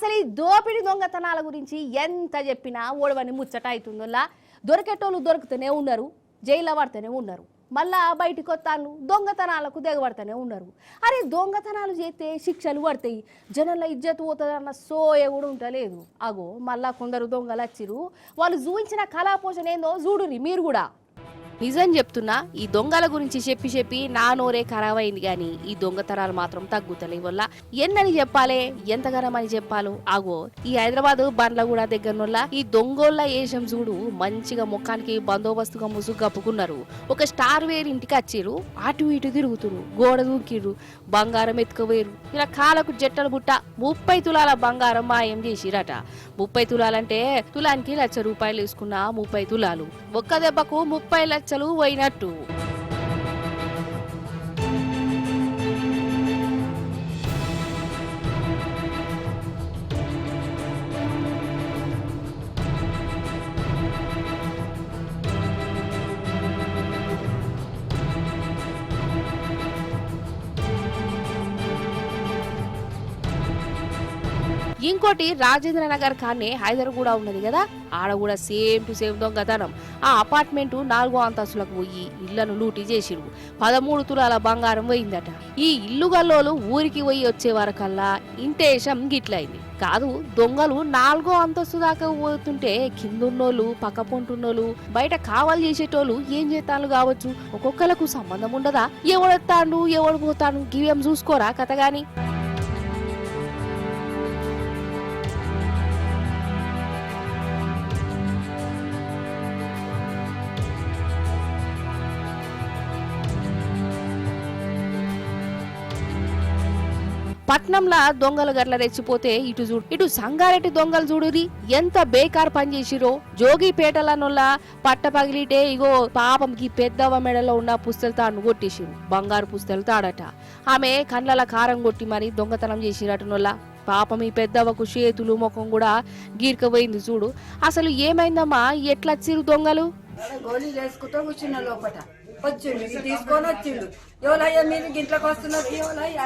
అసలు ఈ దోపిడి దొంగతనాల గురించి ఎంత చెప్పినా ఓడవని ముచ్చట అవుతుందో దొరికేటోళ్ళు దొరుకుతూనే ఉన్నారు, జైల్లో పడుతూనే ఉన్నారు, మళ్ళా బయటికి వస్తాను దొంగతనాలకు దిగబడుతూనే ఉన్నారు. అరే దొంగతనాలు చేస్తే శిక్షలు పడతాయి, జనంలో ఇజ్జత్ పోతుందన్న సోయ కూడా ఉండలేదు. అగో మళ్ళా కొందరు దొంగలు వచ్చిరు, వాళ్ళు చూపించిన కళాపోషణ ఏందో చూడురి మీరు కూడా. నిజం చెప్తున్నా, ఈ దొంగల గురించి చెప్పి నా నోరే ఖరాబ్ అయింది. కానీ ఈ దొంగతనాలు మాత్రం తగ్గుతలే. వల్ల ఎన్నని చెప్పాలి, ఎంతగానమని చెప్పాలో. ఆగో ఈ హైదరాబాద్ బండ్లగూడ దగ్గరనొల్ల ఈ దొంగోళ్ళ ఏషం చూడు, మంచిగా ముఖానికి బందోబస్తుగా ముసుగు కప్పుకున్నారు. ఒక స్టార్ వేర్ ఇంటికి వచ్చిర్రు, అటు ఇటు తిరుగుతురు, గోడ దూకిర్రు, బంగారం ఎత్తుకుపోయారు. ఇలా కాలకు జట్టలు బుట్ట 30 తులాల బంగారం మాయం చేసిరట. 30 తులాలంటే తులానికి ₹1,00,000 వేసుకున్న 30 తులాలు. ఒక్క దెబ్బకు 30 లక్షలు పోయినట్టు. ఇంకోటి రాజేంద్ర నగర్ కానే హైదర్ కూడా ఉన్నది కదా, ఆడ కూడా సేమ్ టు సేమ్ దొంగతనం. ఆ అపార్ట్మెంట్ 4వ అంతస్తులకు పోయి ఇళ్లను లూటీ చేసిరు. 13 తులాల బంగారం పోయిందట. ఈ ఇల్లు గల్లోలు ఊరికి పోయి వచ్చే వరకల్లా ఇంటేషం గిట్లయింది. కాదు, దొంగలు 4వ అంతస్తు దాకా పోతుంటే కిందున్నోళ్ళు, పక్క పొంటున్నోళ్ళు, బయట కావాలి చేసేటోళ్ళు ఏం చేస్తాను కావచ్చు. ఒక్కొక్కలకు సంబంధం ఉండదా? ఎవడెత్తాడు ఎవడు పోతాను గివేం చూసుకోరా కథ గాని. పట్నంలా దొంగలు గట్ల రెచ్చిపోతే ఇటు సంగారెడ్డి దొంగలు చూడురి ఎంత బేకార్ పని చేసిరో. జోగిపేటలనొల్ల పట్ట పగిలిటే ఇగో పాపంకి పెద్దవ మెడలో ఉన్న పుస్తల తాడును కొట్టేసిరు. బంగారు పుస్తల తాడట. ఆమె కండ్ల కారం కొట్టి మరి దొంగతనం చేసిరటనొల్ల. పాపం ఈ పెద్దవకు చేతులు ముఖం కూడా గీర్కపోయింది చూడు. అసలు ఏమైందమ్మా, ఎట్లచ్చిరు దొంగలు? గోళీలు వేసుకుంటూ కూర్చున్న లోపట వచ్చిండు, తీసుకొని వచ్చిండు. ఎవరయ్యా మీరు ఇంట్లోకి వస్తున్నారు, ఎవరయ్యా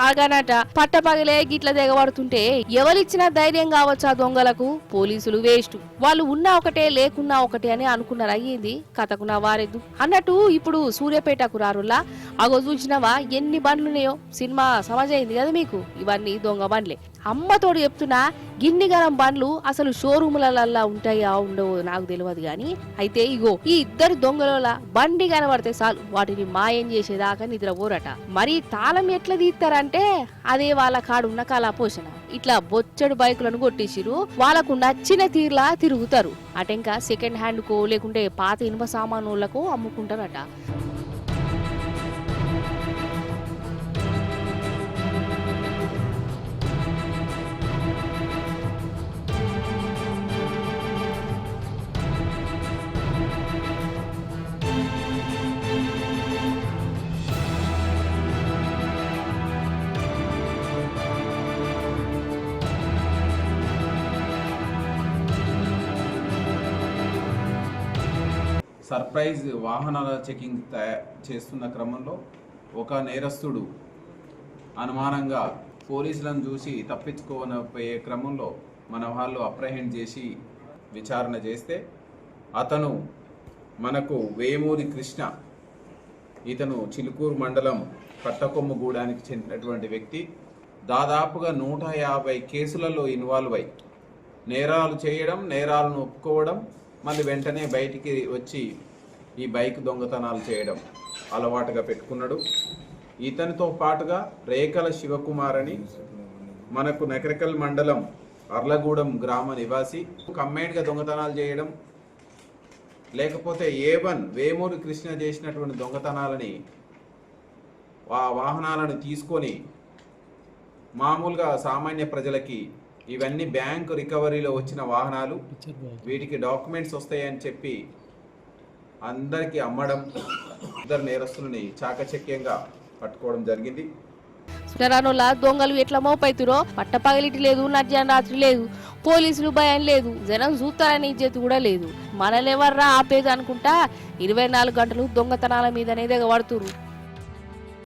ఆగానట. పట్టపగలే గిట్ల దిగబడుతుంటే ఎవరిచ్చిన ధైర్యం కావచ్చు ఆ దొంగలకు? పోలీసులు వేస్ట్, వాళ్ళు ఉన్నా ఒకటే లేకున్నా ఒకటే అని అనుకున్నారు. అయ్యింది కథకు నా వారెద్దు అన్నట్టు. ఇప్పుడు సూర్యాపేటకు రారుల్లా అగో చూసినవా ఎన్ని బండ్లున్నాయో? సినిమా సమాజైంది కదా మీకు, ఇవన్నీ దొంగ బండ్లే. అమ్మతోడు చెప్తున్నా, గిన్నిగనం బండ్లు అసలు షోరూములల్లా ఉంటాయా ఉండవో నాకు తెలియదు గాని, అయితే ఇగో ఈ ఇద్దరు దొంగల బండి కనబడితే చాలు వాటిని మాయం చేసేదాకా నిద్రపోరట. మరి తాళం ఎట్లా తీస్తారంటే అదే వాళ్ళ కాడున్న కళాపోషణ. ఇట్లా బొచ్చడు బైకులను కొట్టేసిరు, వాళ్ళకు నచ్చిన తీర్లా తిరుగుతారు. అటెంకా సెకండ్ హ్యాండ్ కో లేకుంటే పాత ఇనుప సామానులకు అమ్ముకుంటారట. సర్ప్రైజ్ వాహనాల చెకింగ్ చేస్తున్న క్రమంలో ఒక నేరస్తుడు అనుమానంగా పోలీసులను చూసి తప్పించుకోకపోయే క్రమంలో మన వాళ్ళు అప్రహెండ్ చేసి విచారణ చేస్తే అతను మనకు వేమూరి కృష్ణ, ఇతను చిలుకూరు మండలం కట్టకొమ్మగూడానికి చెందినటువంటి వ్యక్తి. దాదాపుగా 150 కేసులలో ఇన్వాల్వ్ అయి నేరాలు చేయడం, నేరాలను ఒప్పుకోవడం, మళ్ళీ వెంటనే బయటికి వచ్చి ఈ బైక్ దొంగతనాలు చేయడం అలవాటుగా పెట్టుకున్నాడు. ఇతనితో పాటుగా రేఖల శివకుమార్ అని మనకు నకరికల్ మండలం అర్లగూడెం గ్రామ నివాసి, కమ్మేడ్గా దొంగతనాలు చేయడం, లేకపోతే A1 వేమూరి కృష్ణ చేసినటువంటి దొంగతనాలని వాహనాలను తీసుకొని మామూలుగా సామాన్య ప్రజలకి ఇవన్నీ బ్యాంకు రికవరీలో వచ్చిన వాహనాలు, వీటికి డాక్యుమెంట్స్ వస్తాయని చెప్పి అందరికీ అమ్మడం, ఇద్దరు నేరస్తులని చాకచక్యంగా పట్టుకోవడం జరిగింది. దొంగలు ఎట్లా మోపైతురో, పట్టపగలిటి లేదు, నడ్యాన్ రాత్రి లేదు, పోలీసులు భయం లేదు, జనం చూస్తారని ఇజ్జత్ కూడా లేదు. మనల్ని ఎవర్రా ఆపేది అనుకుంటా 24 గంటలు దొంగతనాల మీదనే దిగబడుతురు.